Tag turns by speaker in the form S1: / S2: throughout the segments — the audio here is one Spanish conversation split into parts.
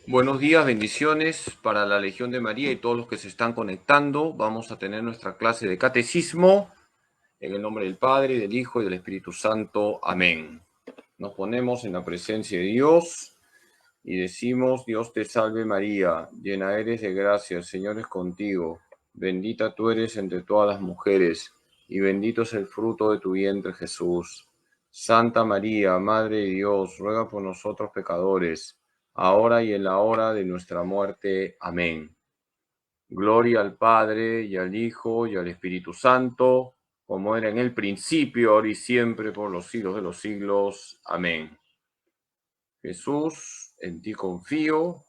S1: Buenos días, bendiciones para la Legión de María y todos los que se están conectando. Vamos a tener nuestra clase de catecismo en el nombre del Padre, del Hijo y del Espíritu Santo. Amén. Nos ponemos en la presencia de Dios y decimos: Dios te salve María, llena eres de gracia, el Señor es contigo. Bendita tú eres entre todas las mujeres y bendito es el fruto de tu vientre, Jesús. Santa María, Madre de Dios, ruega por nosotros pecadores, ahora y en la hora de nuestra muerte. Amén. Gloria al Padre, y al Hijo, y al Espíritu Santo, como era en el principio, ahora y siempre, por los siglos de los siglos. Amén. Jesús, en ti confío.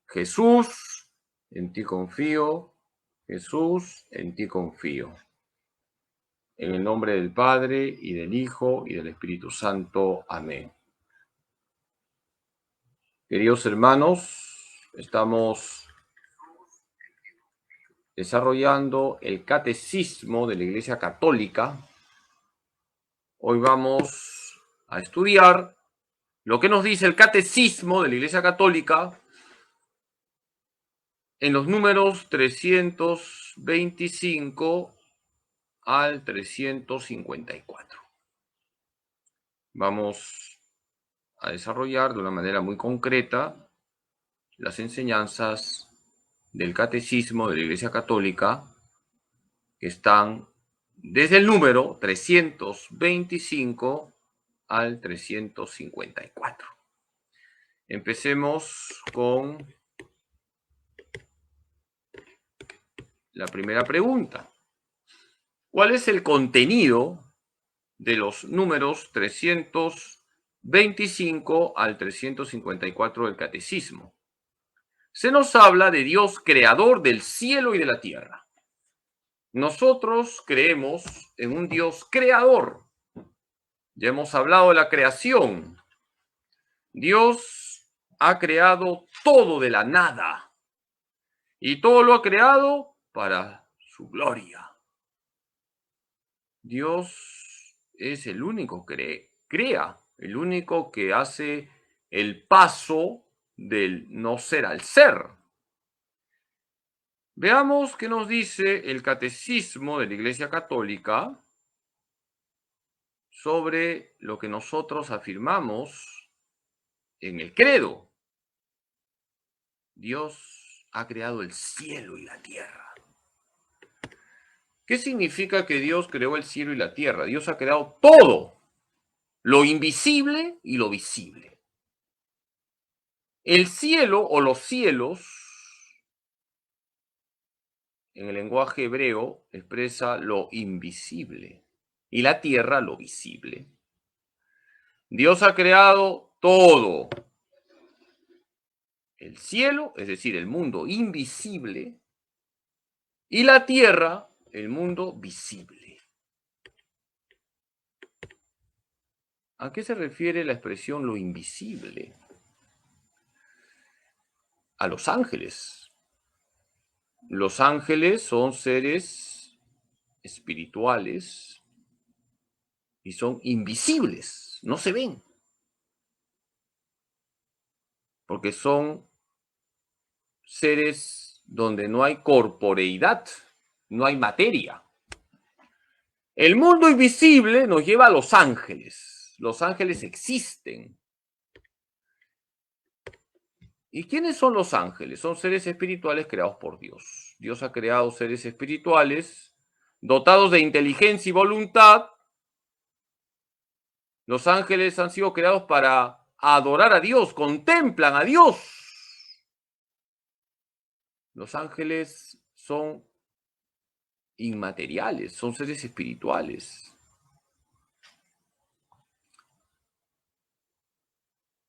S1: Jesús, en ti confío. Jesús, en ti confío. En el nombre del Padre, y del Hijo, y del Espíritu Santo. Amén. Queridos hermanos, estamos desarrollando el catecismo de la Iglesia Católica. Hoy vamos a estudiar lo que nos dice el catecismo de la Iglesia Católica en los números 325 al 354. Vamos a desarrollar de una manera muy concreta las enseñanzas del catecismo de la Iglesia Católica, que están desde el número 325 al 354. Empecemos con la primera pregunta. ¿Cuál es el contenido de los números 325 al 354 del catecismo? Se nos habla de Dios creador del cielo y de la tierra. Nosotros creemos en un Dios creador. Ya hemos hablado de la creación. Dios ha creado todo de la nada y todo lo ha creado para su gloria. Dios es el único que crea, el único que hace el paso del no ser al ser. Veamos qué nos dice el catecismo de la Iglesia Católica sobre lo que nosotros afirmamos en el credo. Dios ha creado el cielo y la tierra. ¿Qué significa que Dios creó el cielo y la tierra? Dios ha creado todo, lo invisible y lo visible. El cielo o los cielos, en el lenguaje hebreo, expresa lo invisible y la tierra lo visible. Dios ha creado todo. El cielo, es decir, el mundo invisible, y la tierra, el mundo visible. ¿A qué se refiere la expresión lo invisible? A los ángeles. Los ángeles son seres espirituales y son invisibles, no se ven, porque son seres donde no hay corporeidad, no hay materia. El mundo invisible nos lleva a los ángeles. Los ángeles existen. ¿Y quiénes son los ángeles? Son seres espirituales creados por Dios. Dios ha creado seres espirituales dotados de inteligencia y voluntad. Los ángeles han sido creados para adorar a Dios, contemplan a Dios. Los ángeles son inmateriales, son seres espirituales.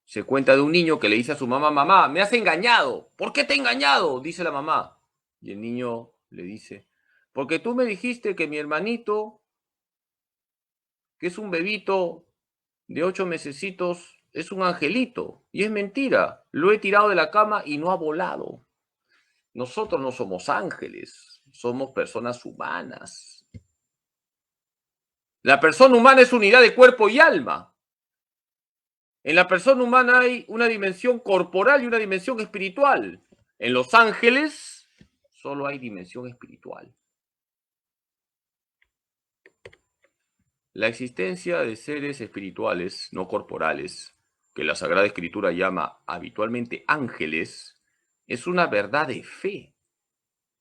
S1: Se cuenta de un niño que le dice a su mamá: mamá, me has engañado. ¿Por qué te he engañado? Dice la mamá. Y el niño le dice: porque tú me dijiste que mi hermanito, que es un bebito de 8 mesecitos, es un angelito. Y es mentira. Lo he tirado de la cama y no ha volado. Nosotros no somos ángeles, somos personas humanas. La persona humana es unidad de cuerpo y alma. En la persona humana hay una dimensión corporal y una dimensión espiritual. En los ángeles solo hay dimensión espiritual. La existencia de seres espirituales no corporales, que la Sagrada Escritura llama habitualmente ángeles, es una verdad de fe.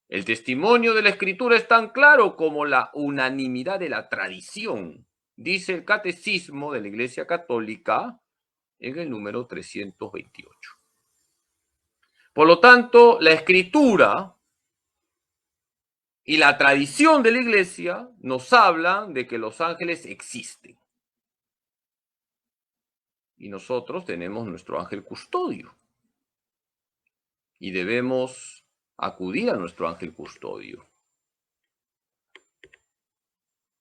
S1: El testimonio de la Escritura es tan claro como la unanimidad de la tradición, dice el Catecismo de la Iglesia Católica en el número 328. Por lo tanto, la Escritura y la tradición de la Iglesia nos hablan de que los ángeles existen. Y nosotros tenemos nuestro ángel custodio. Y debemos acudir a nuestro ángel custodio.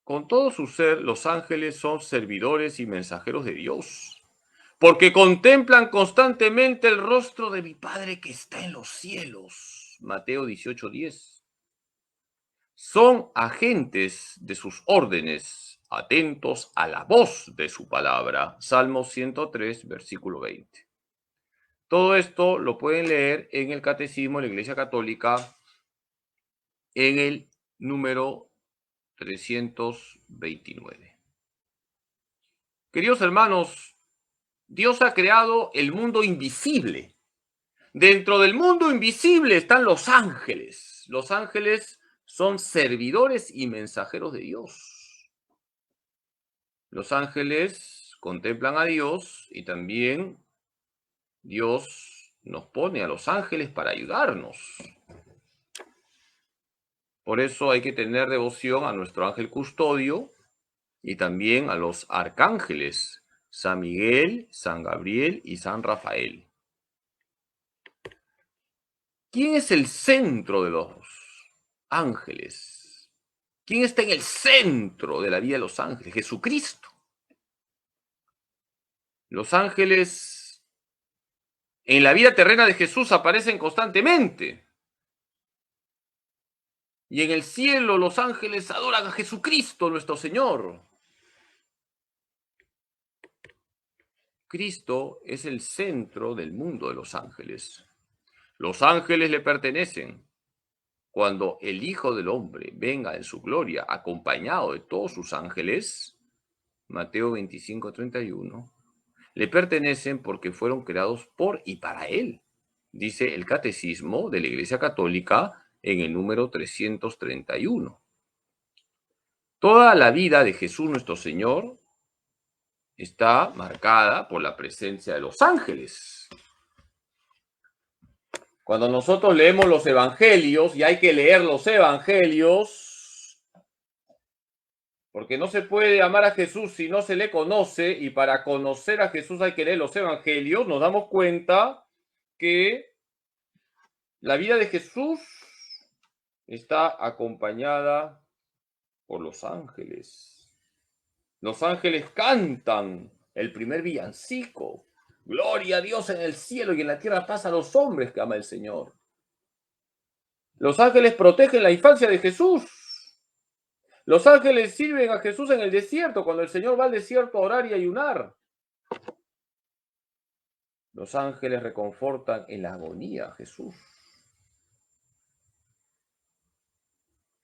S1: Con todo su ser, los ángeles son servidores y mensajeros de Dios, porque contemplan constantemente el rostro de mi Padre que está en los cielos. Mateo 18:10. Son agentes de sus órdenes, atentos a la voz de su palabra. Salmo 103, versículo 20. Todo esto lo pueden leer en el Catecismo de la Iglesia Católica en el número 329. Queridos hermanos, Dios ha creado el mundo invisible. Dentro del mundo invisible están los ángeles. Los ángeles son servidores y mensajeros de Dios. Los ángeles contemplan a Dios y también Dios nos pone a los ángeles para ayudarnos. Por eso hay que tener devoción a nuestro ángel custodio y también a los arcángeles, San Miguel, San Gabriel y San Rafael. ¿Quién es el centro de los ángeles? ¿Quién está en el centro de la vida de los ángeles? Jesucristo. Los ángeles en la vida terrena de Jesús aparecen constantemente. Y en el cielo los ángeles adoran a Jesucristo, nuestro Señor. Cristo es el centro del mundo de los ángeles. Los ángeles le pertenecen. Cuando el Hijo del Hombre venga en su gloria acompañado de todos sus ángeles, Mateo 25:31, le pertenecen porque fueron creados por y para Él, dice el Catecismo de la Iglesia Católica en el número 331. Toda la vida de Jesús nuestro Señor está marcada por la presencia de los ángeles. Cuando nosotros leemos los evangelios, y hay que leer los evangelios, porque no se puede amar a Jesús si no se le conoce, y para conocer a Jesús hay que leer los evangelios, nos damos cuenta que la vida de Jesús está acompañada por los ángeles. Los ángeles cantan el primer villancico. Gloria a Dios en el cielo y en la tierra paz a los hombres que ama el Señor. Los ángeles protegen la infancia de Jesús. Los ángeles sirven a Jesús en el desierto, cuando el Señor va al desierto a orar y ayunar. Los ángeles reconfortan en la agonía a Jesús.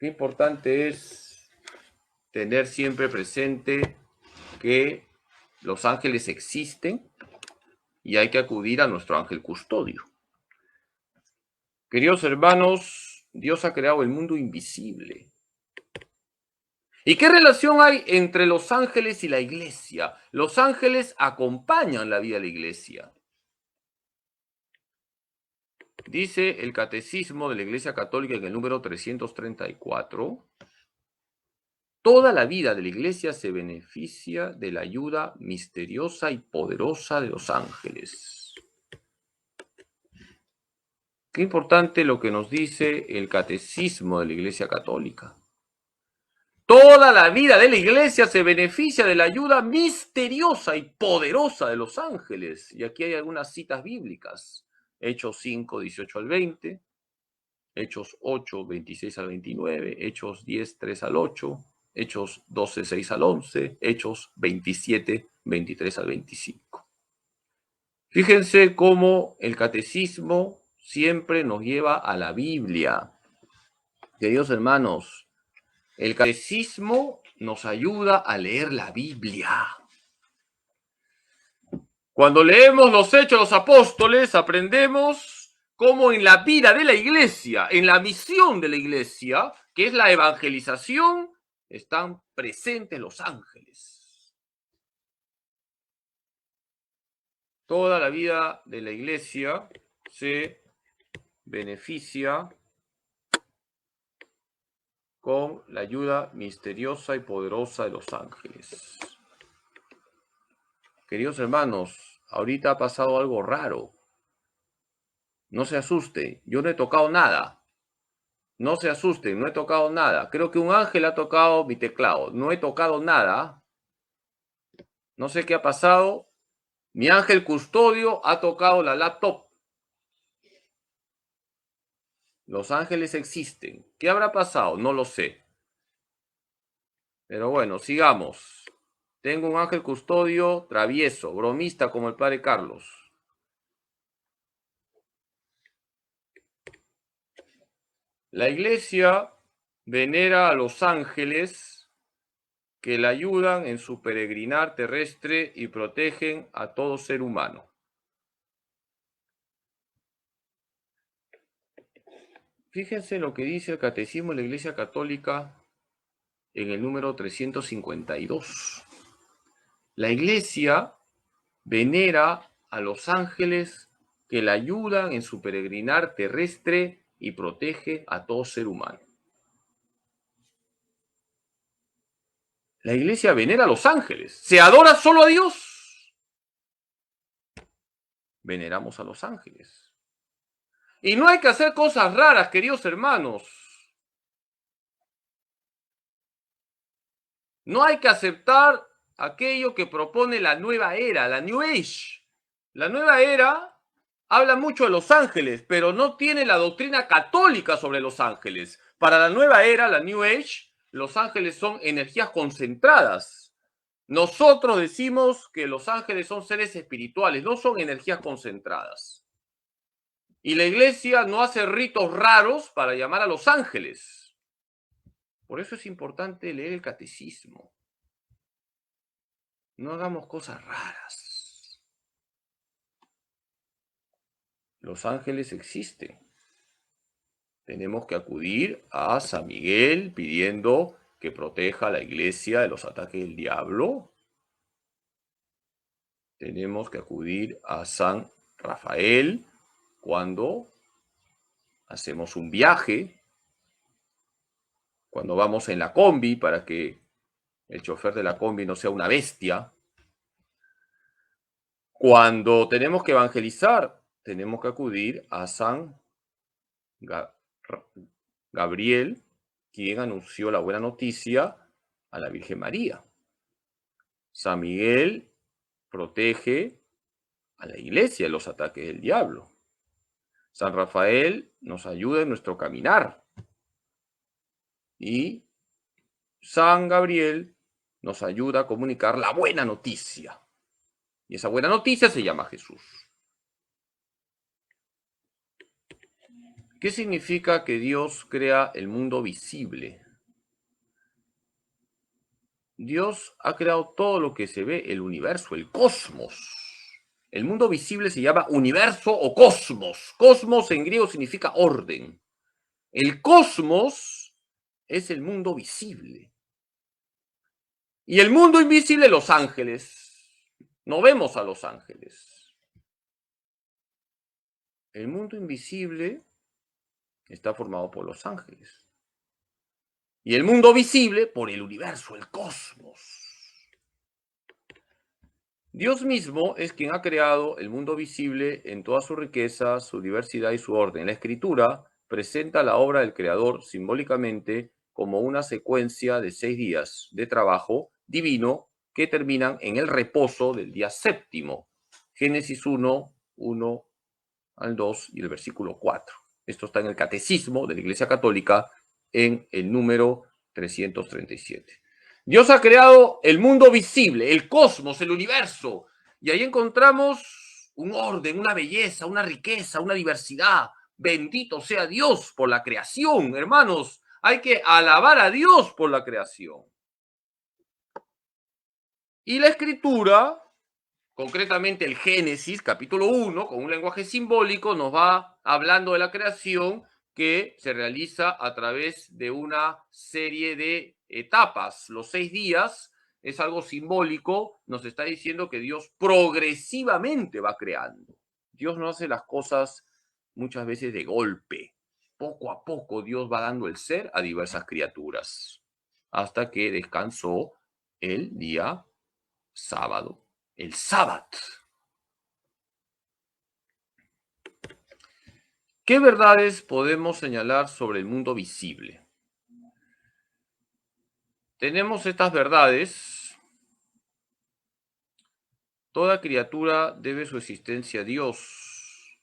S1: Qué importante es tener siempre presente que los ángeles existen y hay que acudir a nuestro ángel custodio. Queridos hermanos, Dios ha creado el mundo invisible. ¿Y qué relación hay entre los ángeles y la iglesia? Los ángeles acompañan la vida de la iglesia. Dice el Catecismo de la Iglesia Católica en el número 334, toda la vida de la iglesia se beneficia de la ayuda misteriosa y poderosa de los ángeles. Qué importante lo que nos dice el Catecismo de la Iglesia Católica. Toda la vida de la iglesia se beneficia de la ayuda misteriosa y poderosa de los ángeles. Y aquí hay algunas citas bíblicas. Hechos 5, 18 al 20, Hechos 8, 26 al 29, Hechos 10, 3 al 8, Hechos 12, 6 al 11, Hechos 27, 23 al 25. Fíjense cómo el catecismo siempre nos lleva a la Biblia. Queridos hermanos, el catecismo nos ayuda a leer la Biblia. Cuando leemos los Hechos de los Apóstoles, aprendemos cómo en la vida de la iglesia, en la misión de la iglesia, que es la evangelización, están presentes los ángeles. Toda la vida de la iglesia se beneficia con la ayuda misteriosa y poderosa de los ángeles. Queridos hermanos, ahorita ha pasado algo raro. No se asusten, yo no he tocado nada. No se asusten, no he tocado nada. Creo que un ángel ha tocado mi teclado. No he tocado nada. No sé qué ha pasado. Mi ángel custodio ha tocado la laptop. Los ángeles existen. ¿Qué habrá pasado? No lo sé. Pero bueno, sigamos. Tengo un ángel custodio travieso, bromista como el padre Carlos. La iglesia venera a los ángeles que la ayudan en su peregrinar terrestre y protegen a todo ser humano. Fíjense lo que dice el Catecismo de la Iglesia Católica en el número 352. La iglesia venera a los ángeles que la ayudan en su peregrinar terrestre y protege a todo ser humano. La iglesia venera a los ángeles. ¿Se adora solo a Dios? Veneramos a los ángeles. Y no hay que hacer cosas raras, queridos hermanos. No hay que aceptar aquello que propone la nueva era, la New Age. La nueva era habla mucho de los ángeles, pero no tiene la doctrina católica sobre los ángeles. Para la nueva era, la New Age, los ángeles son energías concentradas. Nosotros decimos que los ángeles son seres espirituales, no son energías concentradas. Y la iglesia no hace ritos raros para llamar a los ángeles. Por eso es importante leer el catecismo. No hagamos cosas raras. Los ángeles existen. Tenemos que acudir a San Miguel pidiendo que proteja a la iglesia de los ataques del diablo. Tenemos que acudir a San Rafael cuando hacemos un viaje, cuando vamos en la combi para que el chofer de la combi no sea una bestia. Cuando tenemos que evangelizar, tenemos que acudir a San Gabriel, quien anunció la buena noticia a la Virgen María. San Miguel protege a la iglesia de los ataques del diablo. San Rafael nos ayuda en nuestro caminar. Y San Gabriel nos ayuda a comunicar la buena noticia. Y esa buena noticia se llama Jesús. ¿Qué significa que Dios crea el mundo visible? Dios ha creado todo lo que se ve, el universo, el cosmos. El mundo visible se llama universo o cosmos. Cosmos en griego significa orden. El cosmos es el mundo visible. Y el mundo invisible, los ángeles. No vemos a los ángeles. El mundo invisible está formado por los ángeles. Y el mundo visible por el universo, el cosmos. Dios mismo es quien ha creado el mundo visible en toda su riqueza, su diversidad y su orden. La Escritura presenta la obra del Creador simbólicamente como una secuencia de 6 días de trabajo divino que terminan en el reposo del día séptimo. Génesis 1, 1 al 2 y el versículo 4. Esto está en el Catecismo de la Iglesia Católica en el número 337. Dios ha creado el mundo visible, el cosmos, el universo, y ahí encontramos un orden, una belleza, una riqueza, una diversidad. Bendito sea Dios por la creación, hermanos. Hay que alabar a Dios por la creación. Y la escritura, concretamente el Génesis, capítulo 1, con un lenguaje simbólico, nos va hablando de la creación que se realiza a través de una serie de etapas. Los 6 días es algo simbólico, nos está diciendo que Dios progresivamente va creando. Dios no hace las cosas muchas veces de golpe. Poco a poco Dios va dando el ser a diversas criaturas, hasta que descansó el día sábado, el sábado. ¿Qué verdades podemos señalar sobre el mundo visible? Tenemos estas verdades. Toda criatura debe su existencia a Dios.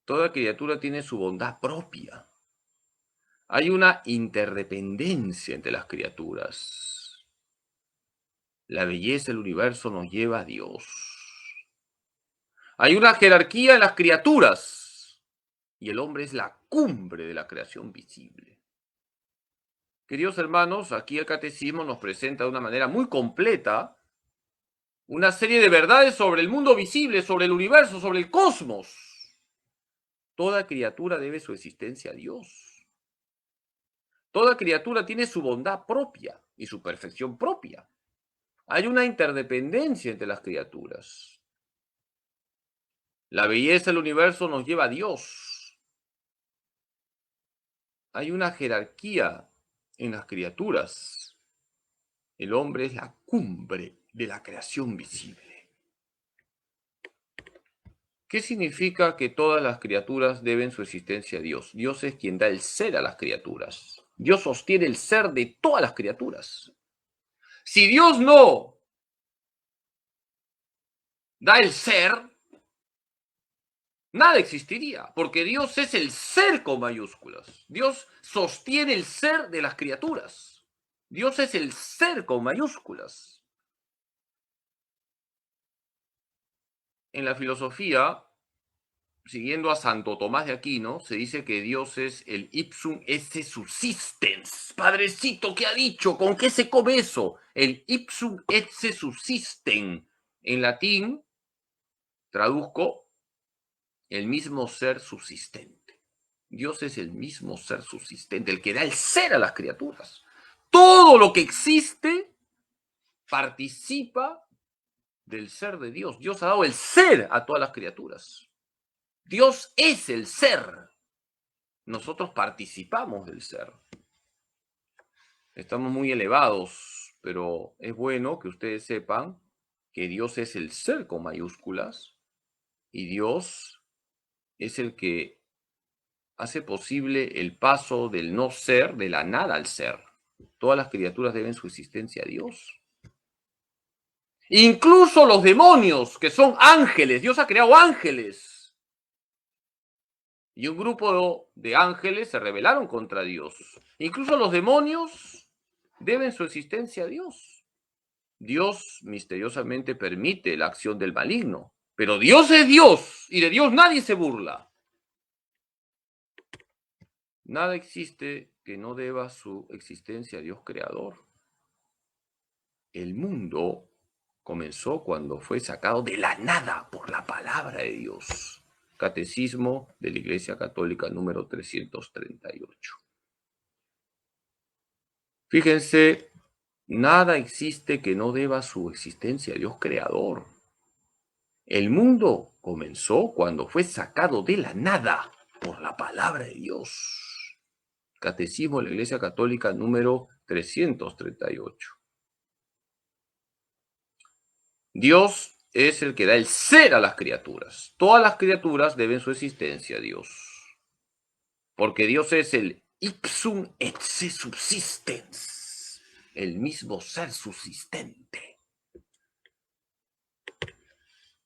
S1: Toda criatura tiene su bondad propia. Hay una interdependencia entre las criaturas. La belleza del universo nos lleva a Dios. Hay una jerarquía en las criaturas y el hombre es la cumbre de la creación visible. Queridos hermanos, aquí el catecismo nos presenta de una manera muy completa una serie de verdades sobre el mundo visible, sobre el universo, sobre el cosmos. Toda criatura debe su existencia a Dios. Toda criatura tiene su bondad propia y su perfección propia. Hay una interdependencia entre las criaturas. La belleza del universo nos lleva a Dios. Hay una jerarquía en las criaturas. El hombre es la cumbre de la creación visible. ¿Qué significa que todas las criaturas deben su existencia a Dios? Dios es quien da el ser a las criaturas. Dios sostiene el ser de todas las criaturas. Si Dios no da el ser, nada existiría, porque Dios es el ser con mayúsculas. Dios sostiene el ser de las criaturas. Dios es el ser con mayúsculas. En la filosofía, siguiendo a Santo Tomás de Aquino, se dice que Dios es el ipsum esse subsistens. Padrecito, ¿qué ha dicho? ¿Con qué se come eso? El ipsum esse subsisten. En latín, traduzco, el mismo ser subsistente. Dios es el mismo ser subsistente, el que da el ser a las criaturas. Todo lo que existe participa del ser de Dios. Dios ha dado el ser a todas las criaturas. Dios es el ser. Nosotros participamos del ser. Estamos muy elevados, pero es bueno que ustedes sepan que Dios es el ser con mayúsculas y Dios es el que hace posible el paso del no ser, de la nada al ser. Todas las criaturas deben su existencia a Dios. Incluso los demonios, que son ángeles. Dios ha creado ángeles. Y un grupo de ángeles se rebelaron contra Dios. Incluso los demonios deben su existencia a Dios. Dios misteriosamente permite la acción del maligno. Pero Dios es Dios y de Dios nadie se burla. Nada existe que no deba su existencia a Dios creador. El mundo comenzó cuando fue sacado de la nada por la palabra de Dios. Catecismo de la Iglesia Católica número 338. Fíjense, nada existe que no deba su existencia a Dios creador. El mundo comenzó cuando fue sacado de la nada por la palabra de Dios. Catecismo de la Iglesia Católica número 338. Dios es el que da el ser a las criaturas. Todas las criaturas deben su existencia a Dios. Porque Dios es el ipsum esse subsistens, el mismo ser subsistente.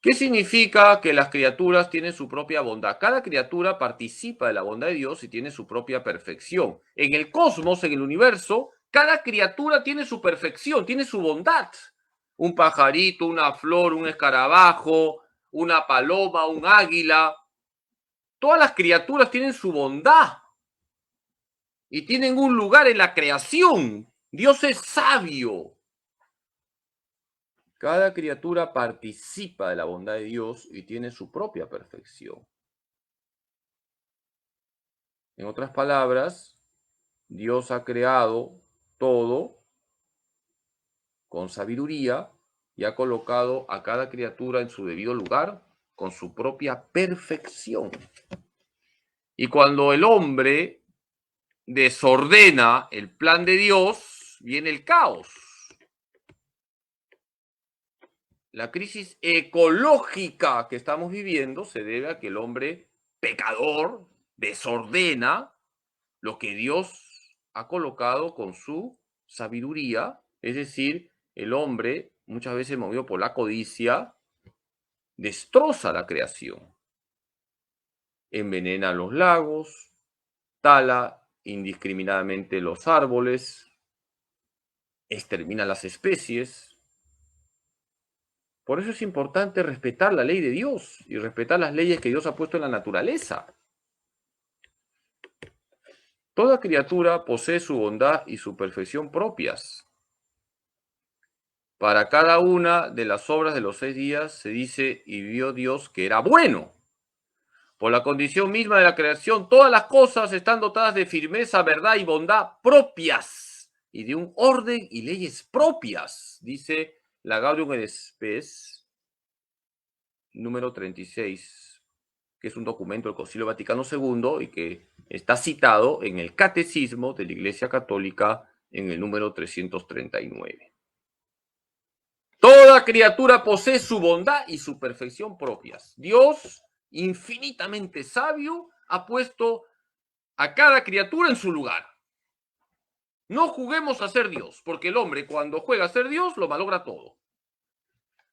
S1: ¿Qué significa que las criaturas tienen su propia bondad? Cada criatura participa de la bondad de Dios y tiene su propia perfección. En el cosmos, en el universo, cada criatura tiene su perfección, tiene su bondad. un pajarito, una flor, un escarabajo, una paloma, un águila. Todas las criaturas tienen su bondad y tienen un lugar en la creación. Dios es sabio. Cada criatura participa de la bondad de Dios y tiene su propia perfección. En otras palabras, Dios ha creado todo con sabiduría y ha colocado a cada criatura en su debido lugar con su propia perfección. Y cuando el hombre desordena el plan de Dios, viene el caos. La crisis ecológica que estamos viviendo se debe a que el hombre pecador desordena lo que Dios ha colocado con su sabiduría, es decir, el hombre, muchas veces movido por la codicia, destroza la creación, envenena los lagos, tala indiscriminadamente los árboles, extermina las especies. Por eso es importante respetar la ley de Dios y respetar las leyes que Dios ha puesto en la naturaleza. Toda criatura posee su bondad y su perfección propias. Para cada una de las obras de los 6 días se dice, y vio Dios que era bueno. Por la condición misma de la creación, todas las cosas están dotadas de firmeza, verdad y bondad propias, y de un orden y leyes propias, dice la Gaudium et Spes, número 36, que es un documento del Concilio Vaticano II y que está citado en el Catecismo de la Iglesia Católica en el número 339. Toda criatura posee su bondad y su perfección propias. Dios, infinitamente sabio, ha puesto a cada criatura en su lugar. No juguemos a ser Dios, porque el hombre cuando juega a ser Dios lo malogra todo.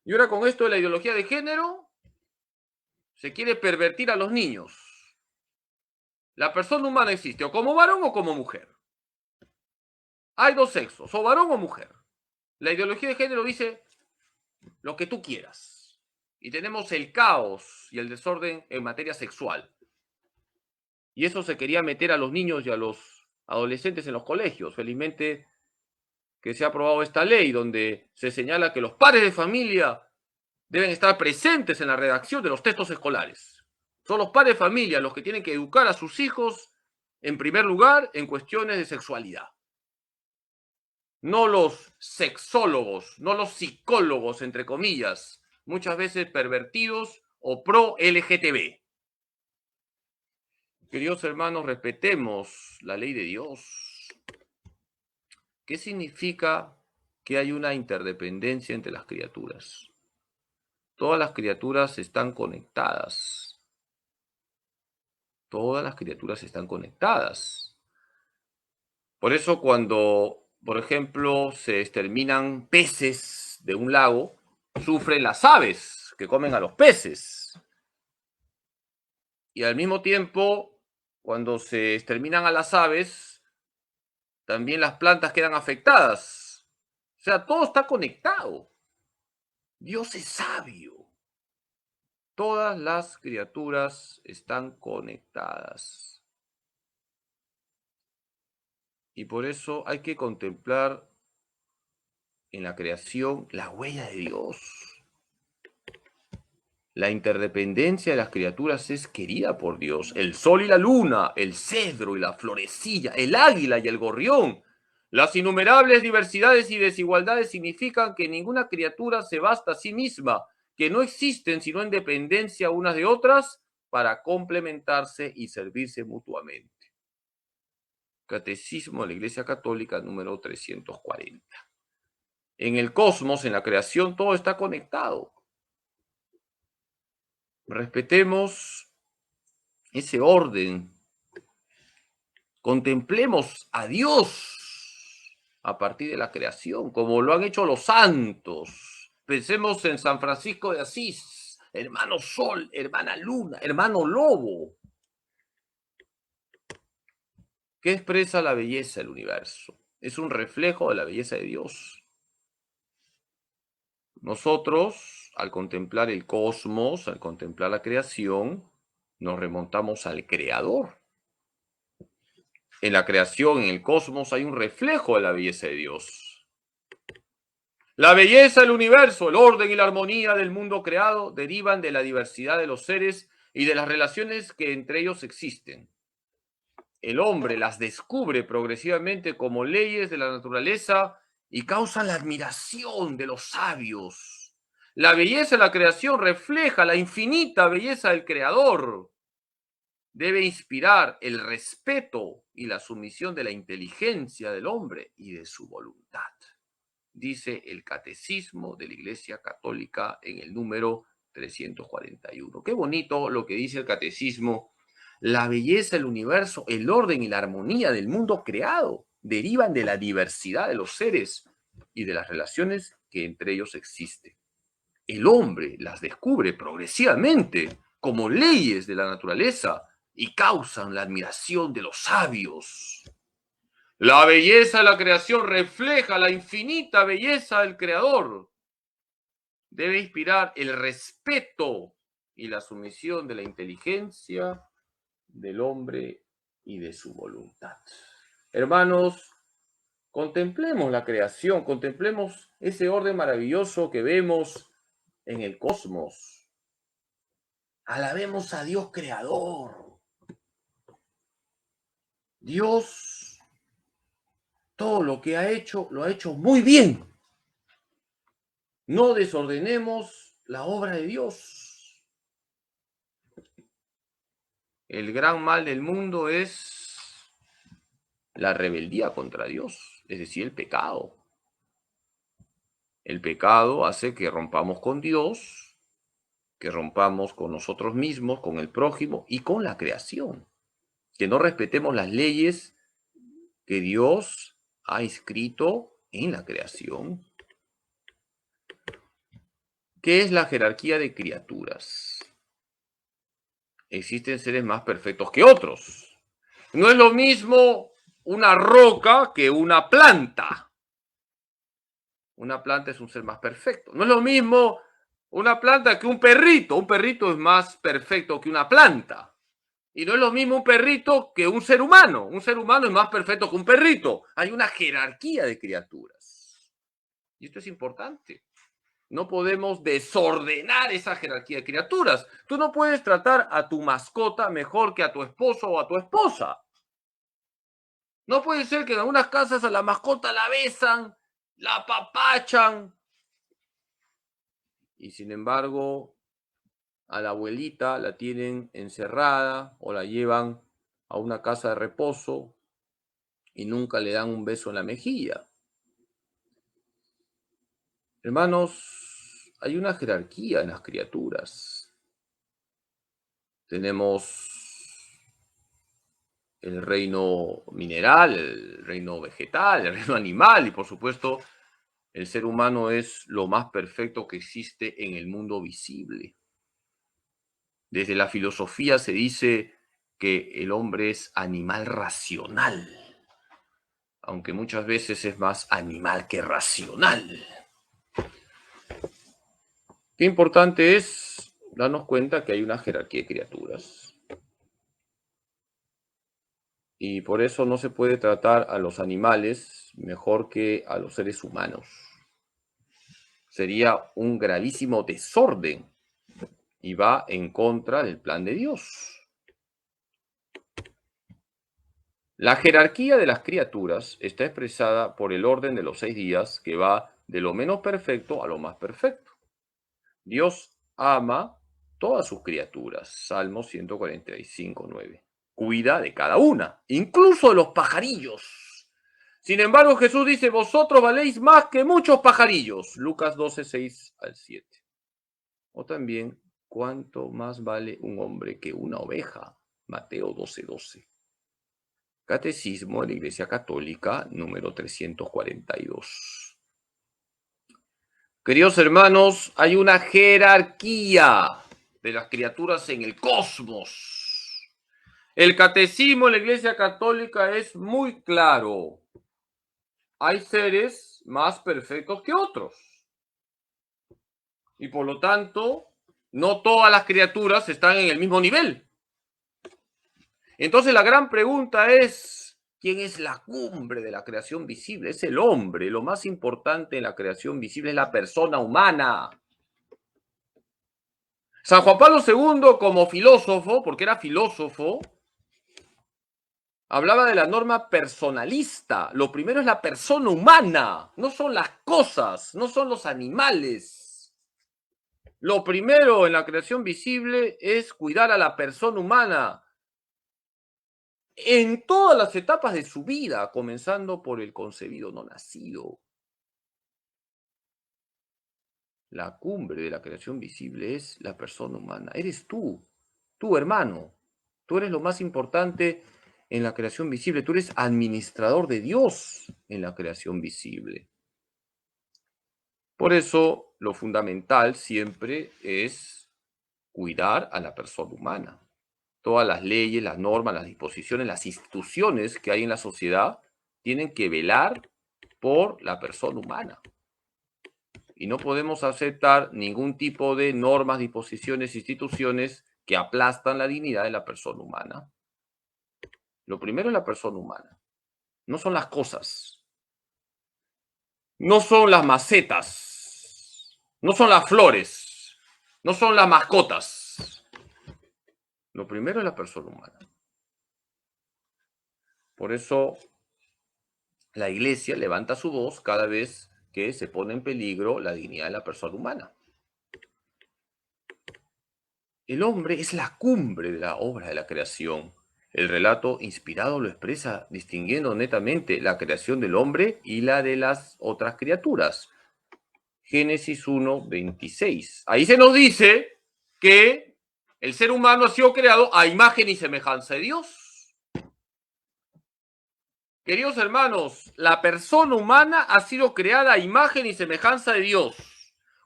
S1: Y ahora con esto de la ideología de género, se quiere pervertir a los niños. La persona humana existe o como varón o como mujer. Hay dos sexos, o varón o mujer. La ideología de género dice lo que tú quieras. Y tenemos el caos y el desorden en materia sexual. Y eso se quería meter a los niños y a los adolescentes en los colegios. Felizmente que se ha aprobado esta ley donde se señala que los padres de familia deben estar presentes en la redacción de los textos escolares. Son los padres de familia los que tienen que educar a sus hijos, en primer lugar, en cuestiones de sexualidad. No los sexólogos, no los psicólogos, entre comillas, muchas veces pervertidos o pro LGTB. Queridos hermanos, respetemos la ley de Dios. ¿Qué significa que hay una interdependencia entre las criaturas? Todas las criaturas están conectadas. Todas las criaturas están conectadas. Por eso cuando, por ejemplo, se exterminan peces de un lago, sufren las aves que comen a los peces. Y al mismo tiempo, cuando se exterminan a las aves, también las plantas quedan afectadas. O sea, todo está conectado. Dios es sabio. Todas las criaturas están conectadas. Y por eso hay que contemplar en la creación la huella de Dios. La interdependencia de las criaturas es querida por Dios. El sol y la luna, el cedro y la florecilla, el águila y el gorrión. Las innumerables diversidades y desigualdades significan que ninguna criatura se basta a sí misma, que no existen sino en dependencia unas de otras para complementarse y servirse mutuamente. Catecismo de la Iglesia Católica número 340. En el cosmos, en la creación, todo está conectado. Respetemos ese orden. Contemplemos a Dios a partir de la creación, como lo han hecho los santos. Pensemos en San Francisco de Asís, hermano Sol, hermana Luna, hermano Lobo. ¿Qué expresa la belleza del universo? Es un reflejo de la belleza de Dios. Nosotros, al contemplar el cosmos, al contemplar la creación, nos remontamos al Creador. En la creación, en el cosmos, hay un reflejo de la belleza de Dios. La belleza del universo, el orden y la armonía del mundo creado derivan de la diversidad de los seres y de las relaciones que entre ellos existen. El hombre las descubre progresivamente como leyes de la naturaleza y causan la admiración de los sabios. La belleza de la creación refleja la infinita belleza del Creador. Debe inspirar el respeto y la sumisión de la inteligencia del hombre y de su voluntad, dice el Catecismo de la Iglesia Católica en el número 341. Qué bonito lo que dice el Catecismo. La belleza del universo, el orden y la armonía del mundo creado derivan de la diversidad de los seres y de las relaciones que entre ellos existen. El hombre las descubre progresivamente como leyes de la naturaleza y causan la admiración de los sabios. La belleza de la creación refleja la infinita belleza del Creador. Debe inspirar el respeto y la sumisión de la inteligencia del hombre y de su voluntad. Hermanos, contemplemos la creación, contemplemos ese orden maravilloso que vemos en el cosmos. Alabemos a Dios Creador. Dios, todo lo que ha hecho, lo ha hecho muy bien. No desordenemos la obra de Dios. El gran mal del mundo es la rebeldía contra Dios, es decir, el pecado. El pecado hace que rompamos con Dios, que rompamos con nosotros mismos, con el prójimo y con la creación. Que no respetemos las leyes que Dios ha escrito en la creación. ¿Qué es la jerarquía de criaturas? Existen seres más perfectos que otros. No es lo mismo una roca que una planta. Una planta es un ser más perfecto. No es lo mismo una planta que un perrito. Un perrito es más perfecto que una planta. Y no es lo mismo un perrito que un ser humano. Un ser humano es más perfecto que un perrito. Hay una jerarquía de criaturas. Y esto es importante. No podemos desordenar esa jerarquía de criaturas. Tú no puedes tratar a tu mascota mejor que a tu esposo o a tu esposa. No puede ser que en algunas casas a la mascota la besan, la apapachan, y sin embargo a la abuelita la tienen encerrada o la llevan a una casa de reposo y nunca le dan un beso en la mejilla. Hermanos, hay una jerarquía en las criaturas. Tenemos el reino mineral, el reino vegetal, el reino animal y por supuesto el ser humano es lo más perfecto que existe en el mundo visible. Desde la filosofía se dice que el hombre es animal racional, aunque muchas veces es más animal que racional. Qué importante es darnos cuenta que hay una jerarquía de criaturas. Y por eso no se puede tratar a los animales mejor que a los seres humanos. Sería un gravísimo desorden y va en contra del plan de Dios. La jerarquía de las criaturas está expresada por el orden de los 6 días que va de lo menos perfecto a lo más perfecto. Dios ama todas sus criaturas. Salmo 145:9. Cuida de cada una, incluso de los pajarillos. Sin embargo, Jesús dice, vosotros valéis más que muchos pajarillos. Lucas 12:6-7. O también, ¿cuánto más vale un hombre que una oveja? Mateo 12:12. Catecismo de la Iglesia Católica, número 342. Queridos hermanos, hay una jerarquía de las criaturas en el cosmos. El Catecismo de la Iglesia Católica es muy claro. Hay seres más perfectos que otros. Y por lo tanto, no todas las criaturas están en el mismo nivel. Entonces la gran pregunta es, ¿quién es la cumbre de la creación visible? Es el hombre. Lo más importante en la creación visible es la persona humana. San Juan Pablo II, como filósofo, porque era filósofo, hablaba de la norma personalista. Lo primero es la persona humana, no son las cosas, no son los animales. Lo primero en la creación visible es cuidar a la persona humana en todas las etapas de su vida, comenzando por el concebido no nacido. La cumbre de la creación visible es la persona humana. Eres tú, hermano. Tú eres lo más importante en la creación visible. Tú eres administrador de Dios en la creación visible. Por eso, lo fundamental siempre es cuidar a la persona humana. Todas las leyes, las normas, las disposiciones, las instituciones que hay en la sociedad tienen que velar por la persona humana. Y no podemos aceptar ningún tipo de normas, disposiciones, instituciones que aplastan la dignidad de la persona humana. Lo primero es la persona humana. No son las cosas. No son las macetas. No son las flores. No son las mascotas. Lo primero es la persona humana. Por eso la Iglesia levanta su voz cada vez que se pone en peligro la dignidad de la persona humana. El hombre es la cumbre de la obra de la creación. El relato inspirado lo expresa distinguiendo netamente la creación del hombre y la de las otras criaturas. Génesis 1:26. Ahí se nos dice que el ser humano ha sido creado a imagen y semejanza de Dios. Queridos hermanos, la persona humana ha sido creada a imagen y semejanza de Dios.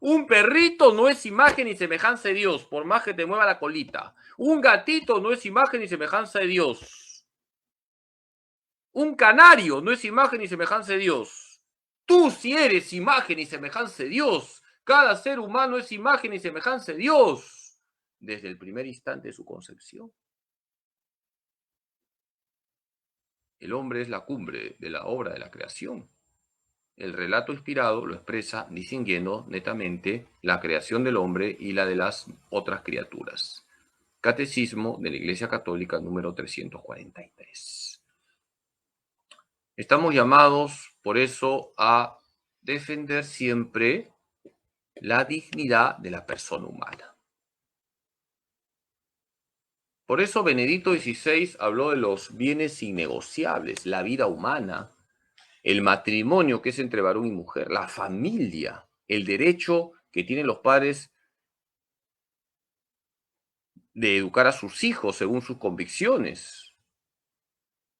S1: Un perrito no es imagen y semejanza de Dios, por más que te mueva la colita. Un gatito no es imagen y semejanza de Dios. Un canario no es imagen y semejanza de Dios. Tú sí eres imagen y semejanza de Dios. Cada ser humano es imagen y semejanza de Dios desde el primer instante de su concepción. El hombre es la cumbre de la obra de la creación. El relato inspirado lo expresa distinguiendo netamente la creación del hombre y la de las otras criaturas. Catecismo de la Iglesia Católica número 343. Estamos llamados, por eso, a defender siempre la dignidad de la persona humana. Por eso Benedicto XVI habló de los bienes innegociables, la vida humana, el matrimonio que es entre varón y mujer, la familia, el derecho que tienen los padres de educar a sus hijos según sus convicciones,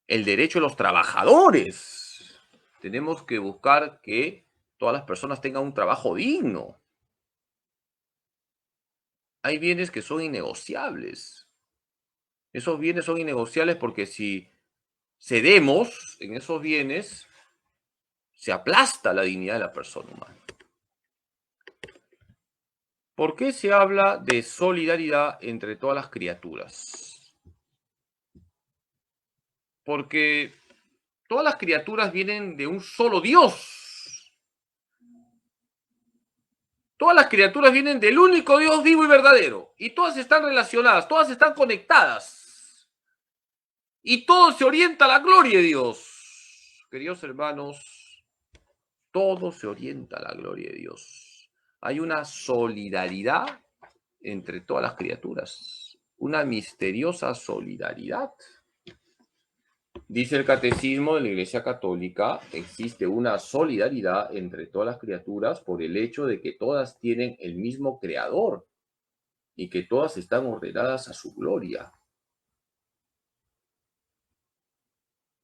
S1: el derecho de los trabajadores. Tenemos que buscar que todas las personas tengan un trabajo digno. Hay bienes que son innegociables. Esos bienes son innegociables porque si cedemos en esos bienes, se aplasta la dignidad de la persona humana. ¿Por qué se habla de solidaridad entre todas las criaturas? Porque todas las criaturas vienen de un solo Dios. Todas las criaturas vienen del único Dios vivo y verdadero. Y todas están relacionadas, todas están conectadas. Y todo se orienta a la gloria de Dios. Queridos hermanos, todo se orienta a la gloria de Dios. Hay una solidaridad entre todas las criaturas. Una misteriosa solidaridad. Dice el Catecismo de la Iglesia Católica, existe una solidaridad entre todas las criaturas por el hecho de que todas tienen el mismo Creador y que todas están ordenadas a su gloria.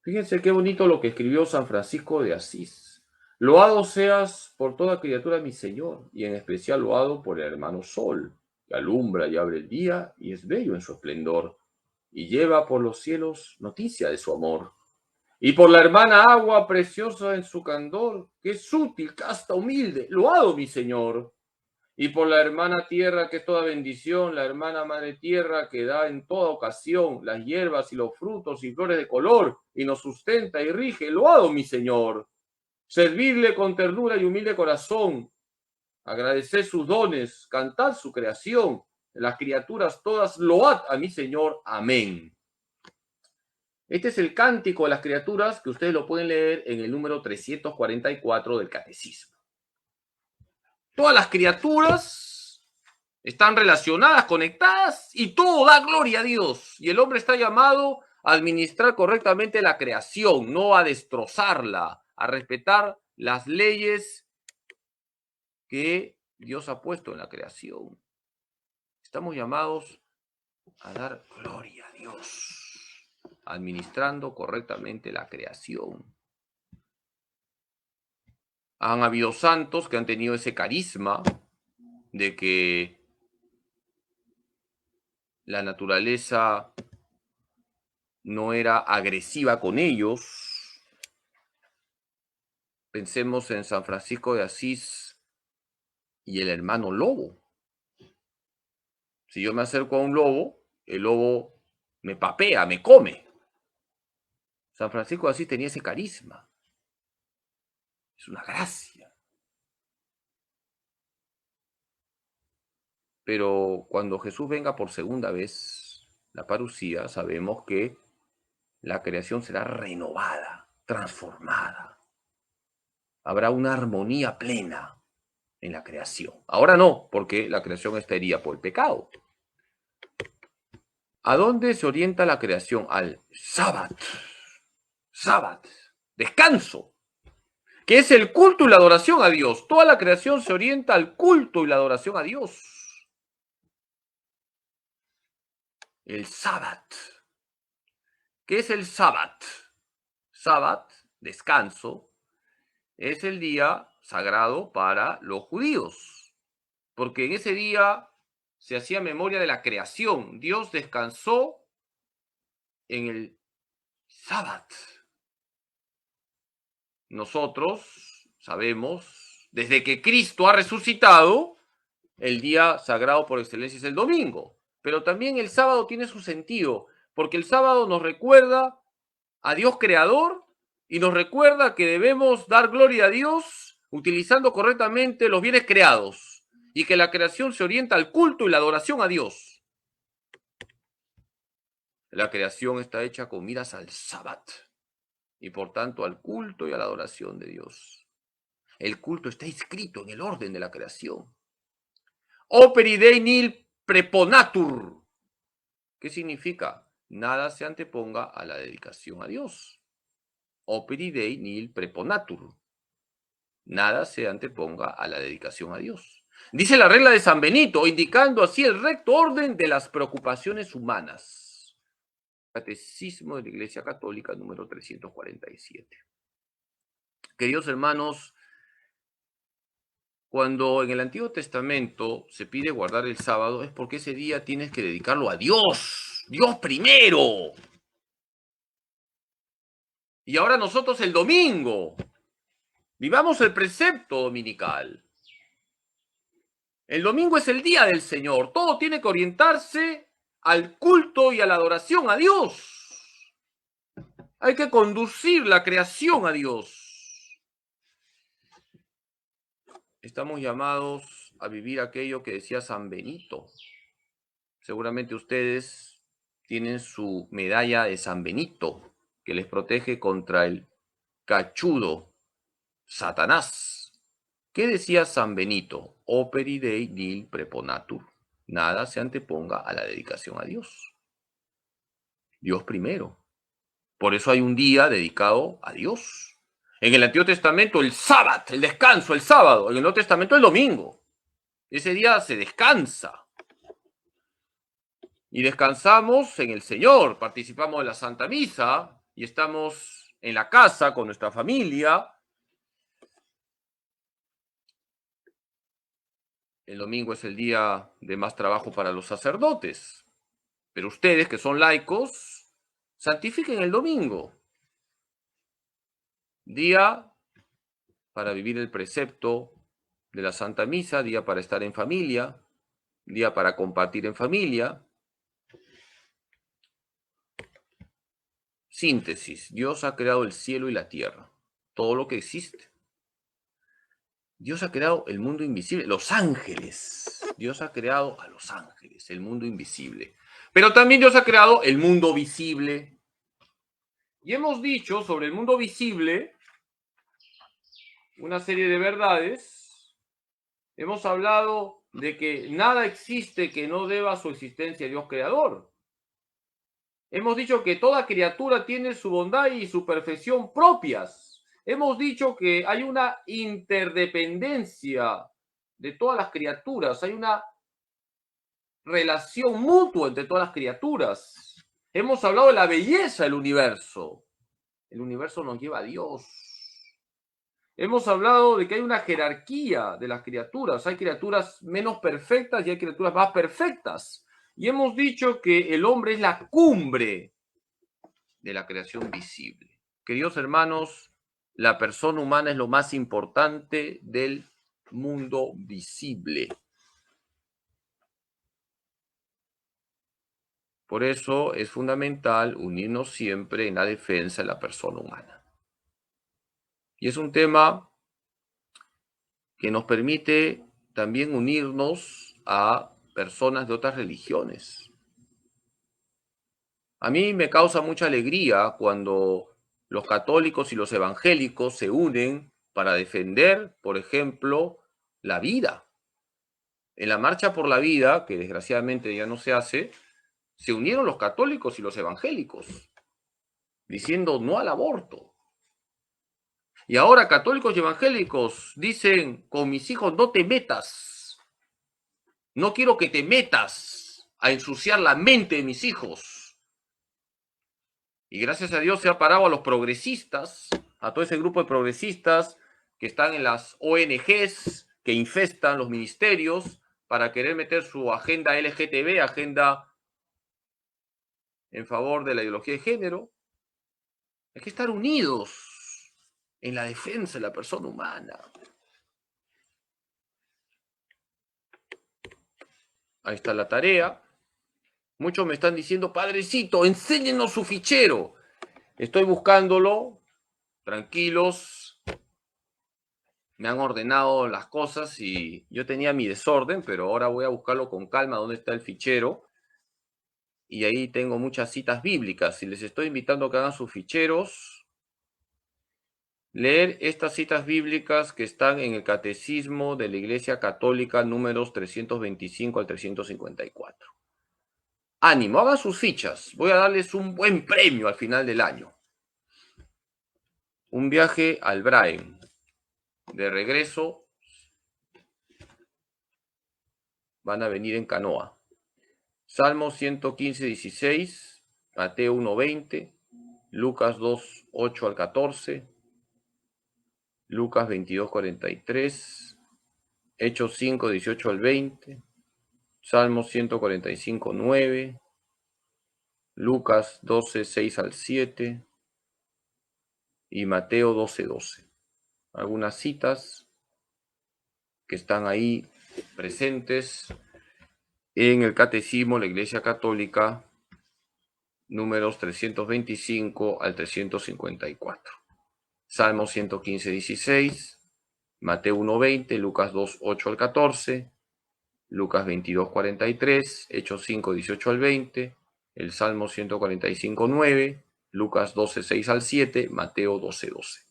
S1: Fíjense qué bonito lo que escribió San Francisco de Asís. Loado seas por toda criatura, mi Señor, y en especial loado por el hermano Sol, que alumbra y abre el día y es bello en su esplendor, y lleva por los cielos noticia de su amor. Y por la hermana agua preciosa en su candor, que es útil, casta, humilde, loado mi Señor. y por la hermana tierra que es toda bendición, la hermana madre tierra que da en toda ocasión las hierbas y los frutos y flores de color, y nos sustenta y rige. Loado, mi Señor. Servirle con ternura y humilde corazón, agradecer sus dones, cantar su creación, las criaturas todas, load a mi Señor. Amén. Este es el cántico de las criaturas que ustedes lo pueden leer en el número 344 del Catecismo. Todas las criaturas están relacionadas, conectadas, y todo da gloria a Dios. Y el hombre está llamado a administrar correctamente la creación, no a destrozarla, a respetar las leyes que Dios ha puesto en la creación. Estamos llamados a dar gloria a Dios, administrando correctamente la creación. Han habido santos que han tenido ese carisma de que la naturaleza no era agresiva con ellos. Pensemos en San Francisco de Asís y el hermano lobo. Si yo me acerco a un lobo, el lobo me papea, me come. San Francisco de Asís tenía ese carisma. Es una gracia. Pero cuando Jesús venga por segunda vez, la parucía, sabemos que la creación será renovada, transformada. Habrá una armonía plena en la creación. Ahora no, porque la creación está herida por el pecado. ¿A dónde se orienta la creación? Al sábado. Sábado, descanso, que es el culto y la adoración a Dios. Toda la creación se orienta al culto y la adoración a Dios. El sábado. ¿Qué es el sábado? Sábado, descanso, es el día sagrado para los judíos, porque en ese día se hacía memoria de la creación. Dios descansó en el sábado. Nosotros sabemos, desde que Cristo ha resucitado, el día sagrado por excelencia es el domingo, pero también el sábado tiene su sentido, porque el sábado nos recuerda a Dios creador y nos recuerda que debemos dar gloria a Dios utilizando correctamente los bienes creados y que la creación se orienta al culto y la adoración a Dios. La creación está hecha con miras al sábado y por tanto al culto y a la adoración de Dios. El culto está inscrito en el orden de la creación. Operi Dei nil preponatur. ¿Qué significa? Nada se anteponga a la dedicación a Dios. Operi Dei nil preponatur. Nada se anteponga a la dedicación a Dios. Dice la regla de San Benito, indicando así el recto orden de las preocupaciones humanas. Catecismo de la Iglesia Católica número 347. Queridos hermanos, cuando en el Antiguo Testamento se pide guardar el sábado es porque ese día tienes que dedicarlo a Dios. Dios primero. Y ahora nosotros el domingo. Vivamos el precepto dominical. El domingo es el día del Señor. Todo tiene que orientarse al culto y a la adoración a Dios. Hay que conducir la creación a Dios. Estamos llamados a vivir aquello que decía San Benito. Seguramente ustedes tienen su medalla de San Benito, que les protege contra el cachudo Satanás. ¿Qué decía San Benito? Operi Dei nil preponatur. Nada se anteponga a la dedicación a Dios. Dios primero. Por eso hay un día dedicado a Dios. En el Antiguo Testamento el sábado, el descanso, el sábado. En el Nuevo Testamento el domingo. Ese día se descansa. Y descansamos en el Señor. Participamos de la Santa Misa y estamos en la casa con nuestra familia. El domingo es el día de más trabajo para los sacerdotes. Pero ustedes, que son laicos, santifiquen el domingo. Día para vivir el precepto de la Santa Misa, día para estar en familia, día para compartir en familia. Síntesis: Dios ha creado el cielo y la tierra, todo lo que existe. Dios ha creado el mundo invisible, los ángeles. Dios ha creado a los ángeles, el mundo invisible. Pero también Dios ha creado el mundo visible. Y hemos dicho sobre el mundo visible una serie de verdades. Hemos hablado de que nada existe que no deba su existencia a Dios creador. Hemos dicho que toda criatura tiene su bondad y su perfección propias. Hemos dicho que hay una interdependencia de todas las criaturas, hay una relación mutua entre todas las criaturas. Hemos hablado de la belleza del universo. El universo nos lleva a Dios. Hemos hablado de que hay una jerarquía de las criaturas. Hay criaturas menos perfectas y hay criaturas más perfectas. Y hemos dicho que el hombre es la cumbre de la creación visible. Queridos hermanos, la persona humana es lo más importante del mundo visible. Por eso es fundamental unirnos siempre en la defensa de la persona humana. Y es un tema que nos permite también unirnos a personas de otras religiones. A mí me causa mucha alegría cuando los católicos y los evangélicos se unen para defender, por ejemplo, la vida. En la Marcha por la Vida, que desgraciadamente ya no se hace, se unieron los católicos y los evangélicos, diciendo no al aborto. Y ahora católicos y evangélicos dicen, con mis hijos no te metas. No quiero que te metas a ensuciar la mente de mis hijos. Y gracias a Dios se ha parado a los progresistas, a todo ese grupo de progresistas que están en las ONGs, que infestan los ministerios para querer meter su agenda LGTB, agenda en favor de la ideología de género. Hay que estar unidos en la defensa de la persona humana. Ahí está la tarea. Muchos me están diciendo, padrecito, enséñenos su fichero. Estoy buscándolo, tranquilos. Me han ordenado las cosas y yo tenía mi desorden, pero ahora voy a buscarlo con calma dónde está el fichero. Y ahí tengo muchas citas bíblicas. Y les estoy invitando a que hagan sus ficheros. Leer estas citas bíblicas que están en el Catecismo de la Iglesia Católica, números 325 al 354. Ánimo, hagan sus fichas. Voy a darles un buen premio al final del año. Un viaje al Brain. De regreso van a venir en canoa. Salmo 115, 16, Mateo 1, 20, Lucas 2, 8 al 14, Lucas 22, 43, Hechos 5, 18 al 20, Salmo 145, 9, Lucas 12, 6 al 7 y Mateo 12, 12. Algunas citas que están ahí presentes en el Catecismo de la Iglesia Católica, números 325 al 354. Salmo 115, 16, Mateo 1, 20, Lucas 2, 8 al 14, Lucas 22, 43, Hechos 5, 18 al 20, el Salmo 145, 9, Lucas 12, 6 al 7, Mateo 12, 12.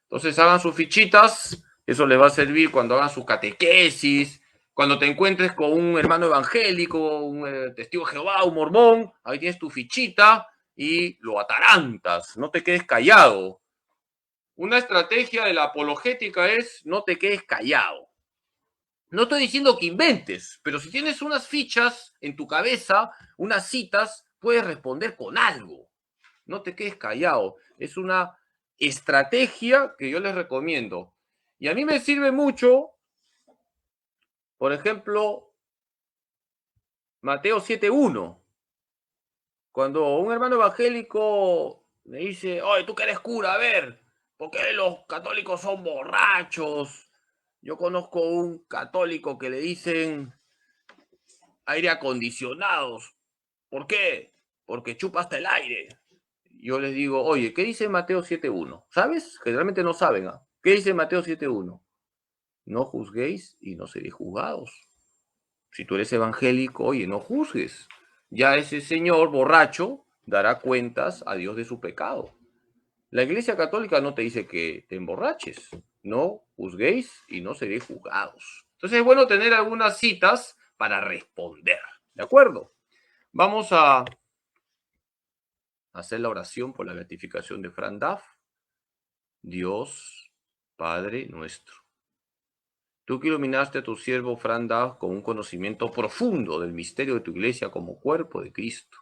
S1: Entonces hagan sus fichitas, eso les va a servir cuando hagan sus catequesis, cuando te encuentres con un hermano evangélico, un testigo de Jehová, un mormón, ahí tienes tu fichita y lo atarantas, no te quedes callado. Una estrategia de la apologética es no te quedes callado. No estoy diciendo que inventes, pero si tienes unas fichas en tu cabeza, unas citas, puedes responder con algo. No te quedes callado. Es una estrategia que yo les recomiendo. Y a mí me sirve mucho, por ejemplo, Mateo 7:1. Cuando un hermano evangélico me dice, oye, tú que eres cura, a ver, ¿por qué los católicos son borrachos? Yo conozco un católico que le dicen aire acondicionados. ¿Por qué? Porque chupa hasta el aire. Yo les digo, oye, ¿qué dice Mateo 7.1? ¿Sabes? Generalmente no saben. ¿Ah? ¿Qué dice Mateo 7.1? No juzguéis y no seréis juzgados. Si tú eres evangélico, oye, no juzgues. Ya ese señor borracho dará cuentas a Dios de su pecado. La Iglesia Católica no te dice que te emborraches. No juzguéis y no seréis juzgados. Entonces es bueno tener algunas citas para responder. ¿De acuerdo? Vamos a hacer la oración por la beatificación de Fran Duff. Dios, Padre nuestro. Tú que iluminaste a tu siervo Fran Duff con un conocimiento profundo del misterio de tu iglesia como cuerpo de Cristo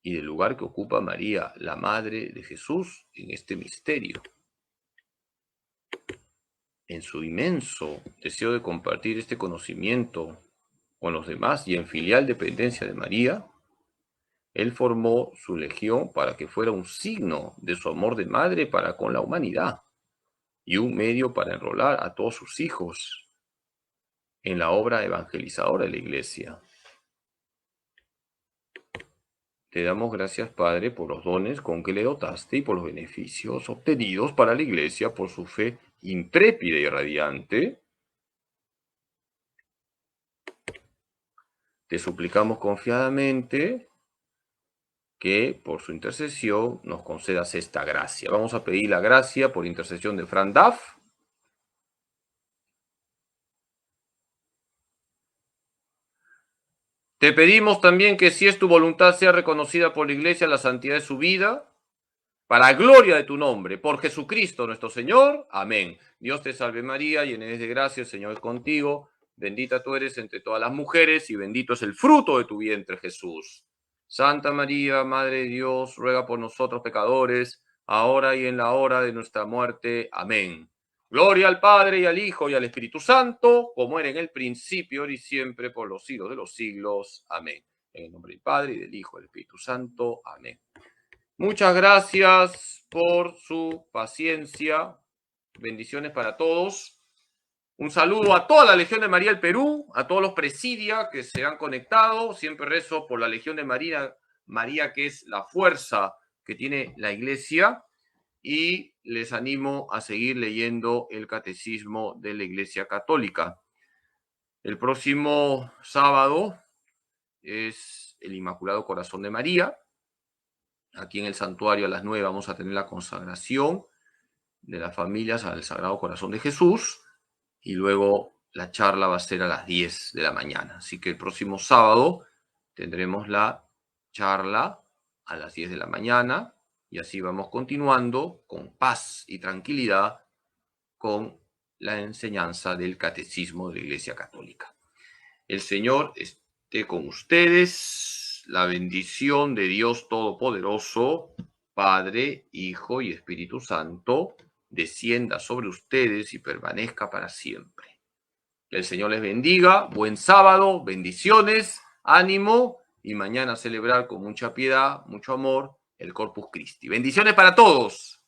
S1: y del lugar que ocupa María, la Madre de Jesús, en este misterio. En su inmenso deseo de compartir este conocimiento con los demás y en filial dependencia de María, él formó su legión para que fuera un signo de su amor de madre para con la humanidad y un medio para enrolar a todos sus hijos en la obra evangelizadora de la Iglesia. Te damos gracias, Padre, por los dones con que le dotaste y por los beneficios obtenidos para la Iglesia por su fe intrépida y radiante. Te suplicamos confiadamente que por su intercesión nos concedas esta gracia. Vamos a pedir la gracia por intercesión de Fran Duff. Te pedimos también que si es tu voluntad sea reconocida por la Iglesia la santidad de su vida, para gloria de tu nombre, por Jesucristo nuestro Señor. Amén. Dios te salve María, llena eres de gracia, el Señor es contigo. Bendita tú eres entre todas las mujeres y bendito es el fruto de tu vientre, Jesús. Santa María, Madre de Dios, ruega por nosotros pecadores, ahora y en la hora de nuestra muerte. Amén. Gloria al Padre y al Hijo y al Espíritu Santo, como era en el principio, ahora y siempre, por los siglos de los siglos. Amén. En el nombre del Padre y del Hijo y del Espíritu Santo. Amén. Muchas gracias por su paciencia. Bendiciones para todos. Un saludo a toda la Legión de María del Perú, a todos los presidia que se han conectado. Siempre rezo por la Legión de María, que es la fuerza que tiene la Iglesia. Y les animo a seguir leyendo el Catecismo de la Iglesia Católica. El próximo sábado es el Inmaculado Corazón de María. Aquí en el santuario a las 9 vamos a tener la consagración de las familias al Sagrado Corazón de Jesús y luego la charla va a ser a las 10 de la mañana. Así que el próximo sábado tendremos la charla a las 10 de la mañana y así vamos continuando con paz y tranquilidad con la enseñanza del Catecismo de la Iglesia Católica. El Señor esté con ustedes. La bendición de Dios Todopoderoso, Padre, Hijo y Espíritu Santo, descienda sobre ustedes y permanezca para siempre. Que el Señor les bendiga. Buen sábado, bendiciones, ánimo y mañana celebrar con mucha piedad, mucho amor el Corpus Christi. Bendiciones para todos.